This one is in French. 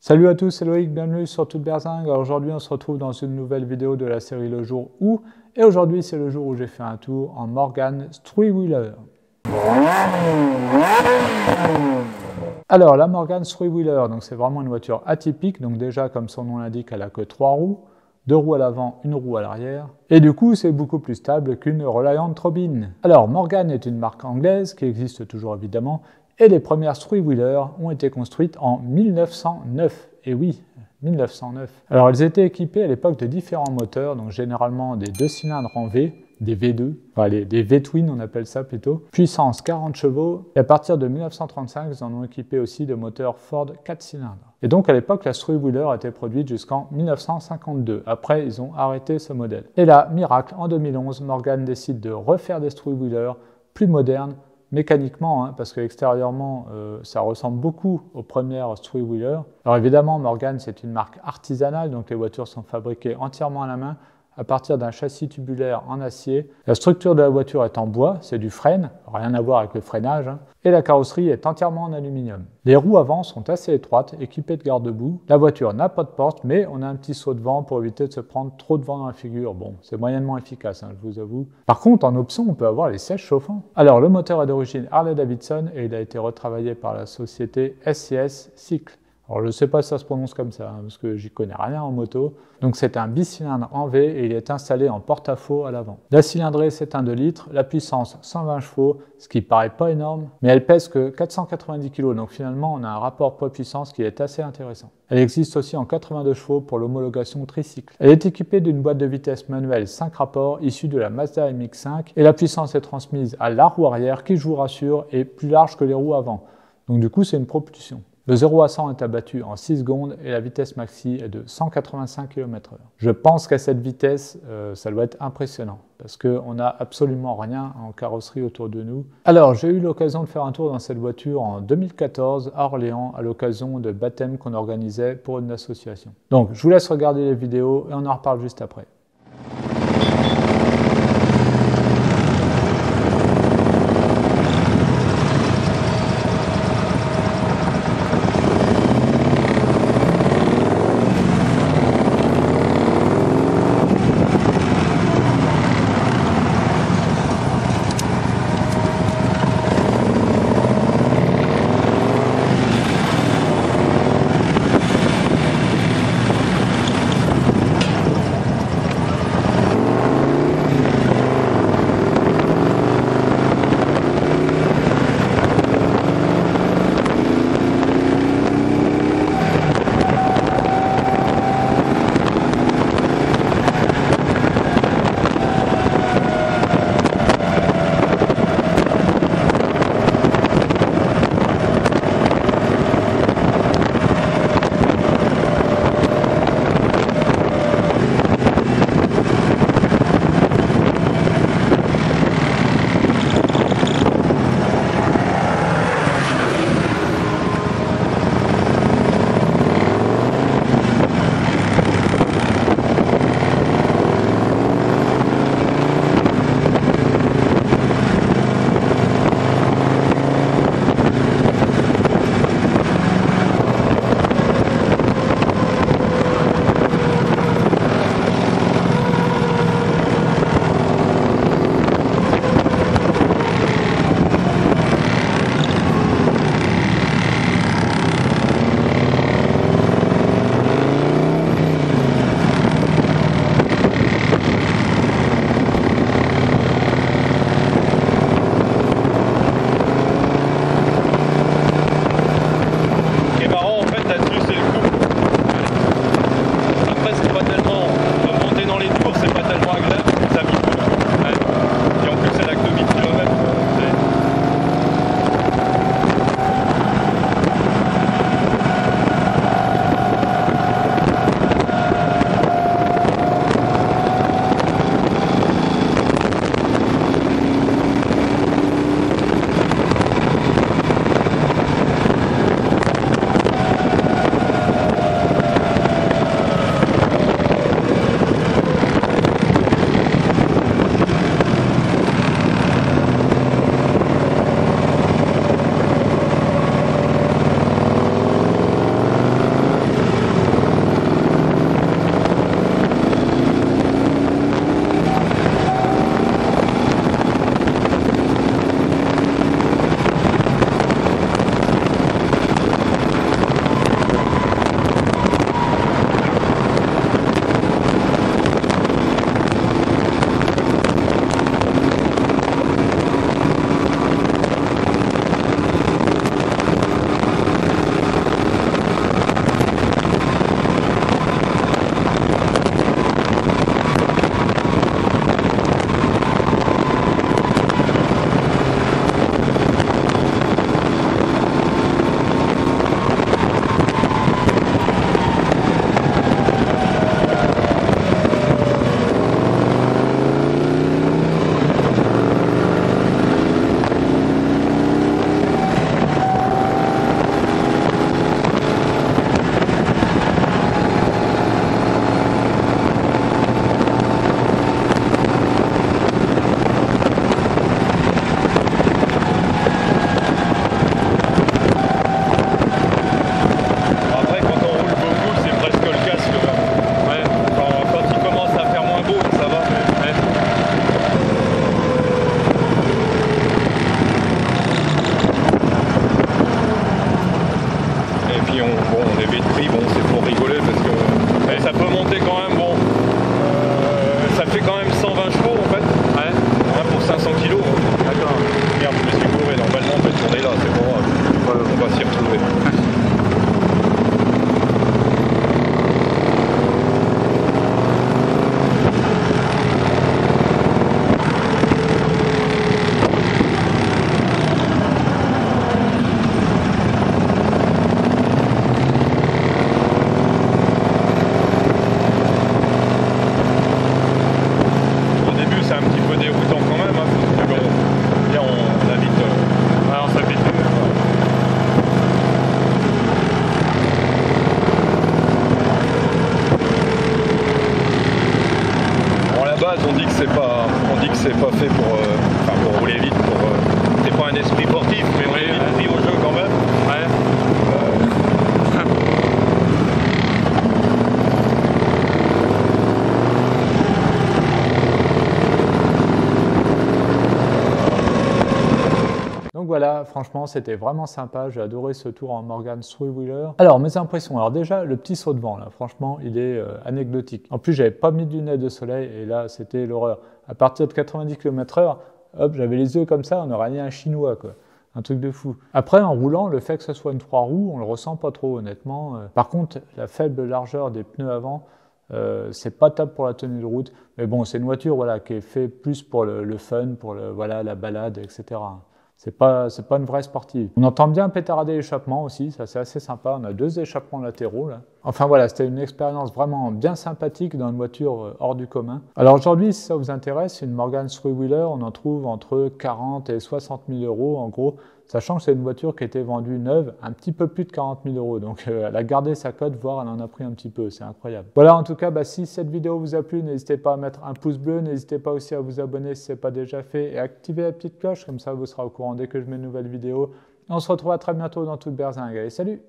Salut à tous, c'est Loïc, bienvenue sur Toute Berzingue. Alors aujourd'hui on se retrouve dans une nouvelle vidéo de la série Le Jour Où. Et aujourd'hui c'est le jour où j'ai fait un tour en Morgan Three-Wheeler. Alors la Morgan Three-Wheeler, donc c'est vraiment une voiture atypique. Donc déjà comme son nom l'indique, elle n'a que 3 roues. 2 roues à l'avant, 1 roue à l'arrière. Et du coup, c'est beaucoup plus stable qu'une Reliant Robin. Alors, Morgan est une marque anglaise qui existe toujours évidemment, et les premières three-wheelers ont été construites en 1909. Et oui, 1909. Alors, elles étaient équipées à l'époque de différents moteurs, donc généralement des 2 cylindres en V, des V2, enfin des V-twin on appelle ça plutôt, puissance 40 chevaux, et à partir de 1935, ils en ont équipé aussi de moteurs Ford 4 cylindres. Et donc à l'époque, la three-wheeler a été produite jusqu'en 1952. Après, ils ont arrêté ce modèle. Et là, miracle, en 2011, Morgan décide de refaire des three-wheelers plus modernes, mécaniquement, parce qu'extérieurement, ça ressemble beaucoup aux premières three-wheelers. Alors évidemment, Morgan, c'est une marque artisanale, donc les voitures sont fabriquées entièrement à la main, à partir d'un châssis tubulaire en acier. La structure de la voiture est en bois, c'est du frêne, rien à voir avec le freinage, et la carrosserie est entièrement en aluminium. Les roues avant sont assez étroites, équipées de garde-boue. La voiture n'a pas de porte, mais on a un petit saut de vent pour éviter de se prendre trop de vent dans la figure. Bon, c'est moyennement efficace, je vous avoue. Par contre, en option, on peut avoir les sièges chauffants. Alors, le moteur est d'origine Harley-Davidson et il a été retravaillé par la société SCS Cycle. Alors je ne sais pas si ça se prononce comme ça, parce que j'y connais rien en moto. Donc c'est un bicylindre en V et il est installé en porte-à-faux à l'avant. La cylindrée c'est un 2 litres, la puissance 120 chevaux, ce qui paraît pas énorme, mais elle pèse que 490 kg, donc finalement on a un rapport poids-puissance qui est assez intéressant. Elle existe aussi en 82 chevaux pour l'homologation tricycle. Elle est équipée d'une boîte de vitesse manuelle 5 rapports issue de la Mazda MX-5 et la puissance est transmise à la roue arrière qui, je vous rassure, est plus large que les roues avant. Donc du coup c'est une propulsion. Le 0 à 100 est abattu en 6 secondes et la vitesse maxi est de 185 km/h. Je pense qu'à cette vitesse, ça doit être impressionnant parce qu'on n'a absolument rien en carrosserie autour de nous. Alors, j'ai eu l'occasion de faire un tour dans cette voiture en 2014 à Orléans à l'occasion de baptême qu'on organisait pour une association. Donc, je vous laisse regarder les vidéos et on en reparle juste après. l'ai vite pris, bon c'est pour rigoler parce que mais ça peut monter quand même, bon, ça fait quand même 120 chevaux en fait, ouais. Hein, pour 500 kg. D'accord. Regarde, je me suis gouré, normalement on peut tourner là, c'est bon, on va s'y retrouver. C'est un petit peu déroutant quand même, hein, parce que bien on a vite. Ouais, on s'habitue. Bon, à la base, on dit que c'est pas fait pour, enfin, pour rouler vite, c'est pas un esprit sportif, mais on est vite pris au jeu quand même. Ouais. Donc voilà, franchement, c'était vraiment sympa. J'ai adoré ce tour en Morgan three-wheeler. Alors, mes impressions. Alors déjà, le petit saut de vent, là, franchement, il est anecdotique. En plus, j'avais pas mis de lunettes de soleil et là, c'était l'horreur. À partir de 90 km/h, hop, j'avais les yeux comme ça, on aurait dit un chinois, quoi. Un truc de fou. Après, en roulant, le fait que ce soit une 3 roues, on le ressent pas trop, honnêtement. Par contre, la faible largeur des pneus avant, c'est pas top pour la tenue de route. Mais bon, c'est une voiture voilà, qui est faite plus pour le fun, pour voilà, la balade, etc. C'est pas une vraie sportive. On entend bien pétarader l'échappement aussi, ça c'est assez sympa. On a 2 échappements latéraux là. Enfin voilà, c'était une expérience vraiment bien sympathique dans une voiture hors du commun. Alors aujourd'hui, si ça vous intéresse, une Morgan three-wheeler, on en trouve entre 40 et 60 000 euros en gros, sachant que c'est une voiture qui a été vendue neuve, un petit peu plus de 40 000 euros. Donc elle a gardé sa cote, voire elle en a pris un petit peu, c'est incroyable. Voilà, en tout cas, si cette vidéo vous a plu, n'hésitez pas à mettre un pouce bleu, n'hésitez pas aussi à vous abonner si ce n'est pas déjà fait et activer la petite cloche, comme ça vous serez au courant dès que je mets une nouvelle vidéo. On se retrouve à très bientôt dans toute berzingue. Allez, salut!